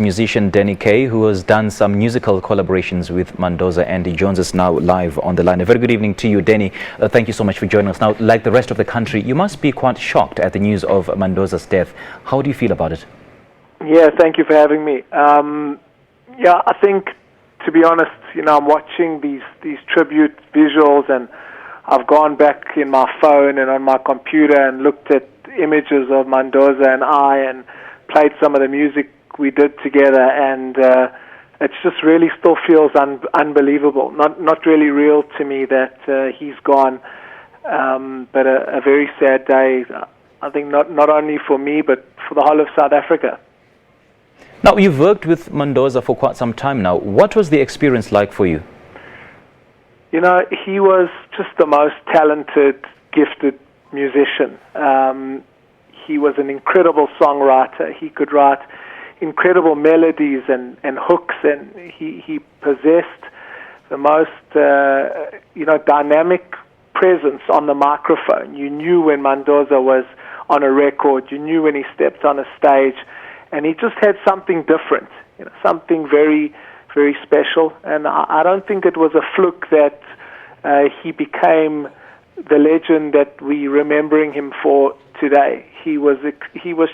Musician Danny Kaye, who has done some musical collaborations with Mandoza, and he joins us now live on the line. A very good evening to you, Danny. Thank you so much for joining us. Now, like the rest of the country, you must be quite shocked at the news of Mandoza's death. How do you feel about it? Yeah, thank you for having me. Yeah, I think, to be honest, I'm watching these tribute visuals, and I've gone back in my phone and on my computer and looked at images of Mandoza and played some of the music we did together, and it just really still feels unbelievable. Not really real to me that he's gone, but a very sad day. I think not only for me, but for the whole of South Africa. Now, you've worked with Mandoza for quite some time now. What was the experience like for you? He was just the most talented, gifted musician. He was an incredible songwriter. He could write incredible melodies and hooks, and he possessed the most dynamic presence on the microphone. You knew when Mandoza was on a record, you knew when he stepped on a stage, and he just had something different, something very, very special. And I don't think it was a fluke that he became the legend that we're remembering him for today. He was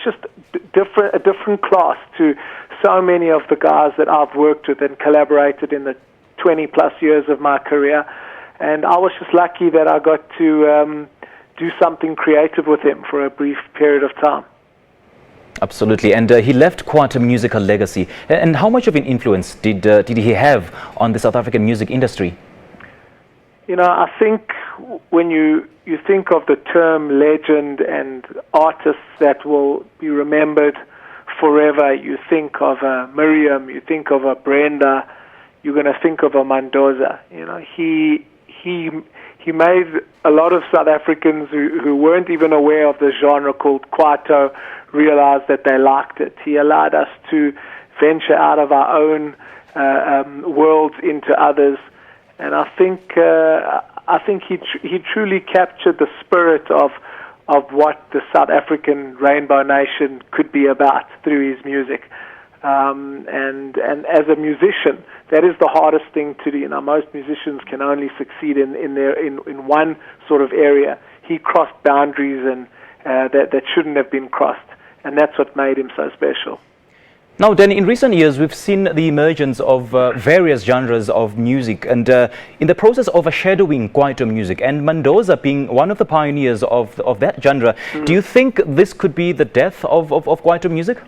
just a different class to so many of the guys that I've worked with and collaborated in the 20-plus years of my career. And I was just lucky that I got to do something creative with him for a brief period of time. Absolutely, and he left quite a musical legacy. And how much of an influence did he have on the South African music industry? I think when you think of the term legend and artists that will be remembered forever, you think of a Miriam, you think of a Brenda, you're going to think of a Mandoza. He made a lot of South Africans who weren't even aware of the genre called Kwaito realize that they liked it. He allowed us to venture out of our own worlds into others. And I think he truly captured the spirit of what the South African Rainbow Nation could be about through his music. And as a musician, that is the hardest thing to do. Most musicians can only succeed in one sort of area. He crossed boundaries and that shouldn't have been crossed, and that's what made him so special. Now, Danny, in recent years, we've seen the emergence of various genres of music, and in the process of overshadowing Kwaito music, and Mandoza being one of the pioneers of that genre, do you think this could be the death of Kwaito music?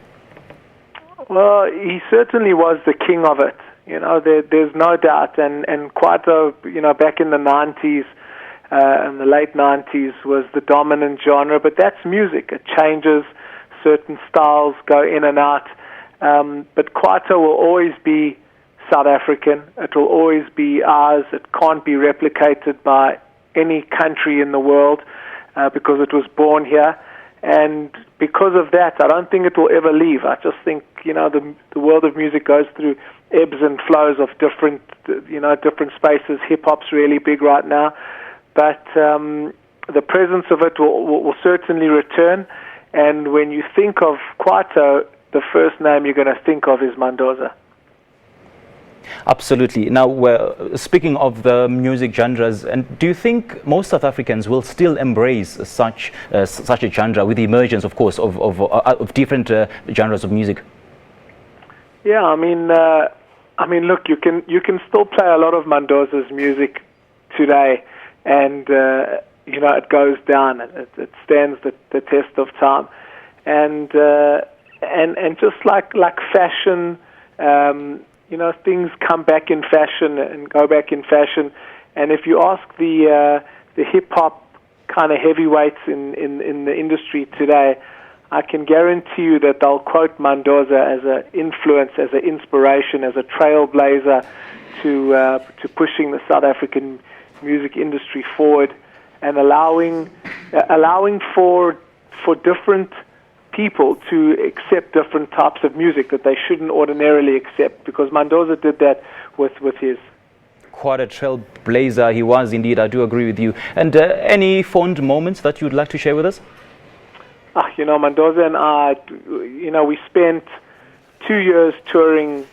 Well, he certainly was the king of it. There's no doubt, and Kwaito, back in the 90s, in the late 90s, was the dominant genre, but that's music. It changes, certain styles go in and out. But Kwaito will always be South African. It will always be ours. It can't be replicated by any country in the world because it was born here. And because of that, I don't think it will ever leave. I just think, the world of music goes through ebbs and flows of different spaces. Hip-hop's really big right now. But the presence of it will certainly return. And when you think of Kwaito, the first name you're going to think of is Mandoza. Absolutely. Now, speaking of the music genres, and do you think most South Africans will still embrace such a genre with the emergence, of course, of different genres of music? Yeah, I mean, look, you can still play a lot of Mandoza's music today, and it goes down. It stands the test of time, and just like fashion, things come back in fashion and go back in fashion. And if you ask the hip hop kind of heavyweights in the industry today, I can guarantee you that they'll quote Mandoza as an influence, as an inspiration, as a trailblazer to pushing the South African music industry forward and allowing for different people to accept different types of music that they shouldn't ordinarily accept, because Mandoza did that with his. Quite a trailblazer he was indeed, I do agree with you. And any fond moments that you'd like to share with us? Mandoza and I, we spent 2 years touring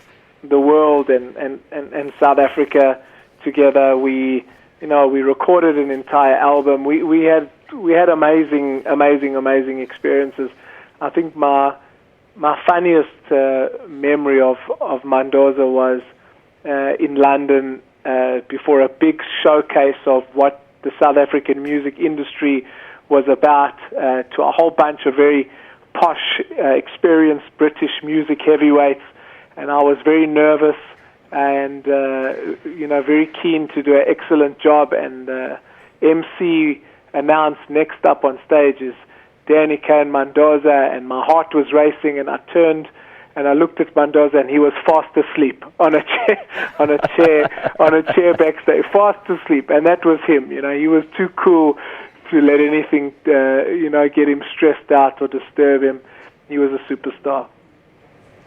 the world and South Africa together. We recorded an entire album. We had amazing experiences. I think my funniest memory of Mandoza was in London before a big showcase of what the South African music industry was about to a whole bunch of very posh, experienced British music heavyweights, and I was very nervous and very keen to do an excellent job. And MC announced next up on stage is Danny K and Mandoza, and my heart was racing, and I turned and I looked at Mandoza, and he was fast asleep on a chair backstage, fast asleep, and that was him. He was too cool to let anything get him stressed out or disturb him. He was a superstar.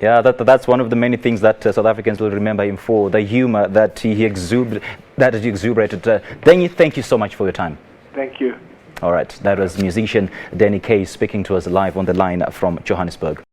Yeah, that's one of the many things that South Africans will remember him for, the humor that he exuberated. Danny, thank you so much for your time. Thank you. All right, that was musician Danny K speaking to us live on the line from Johannesburg.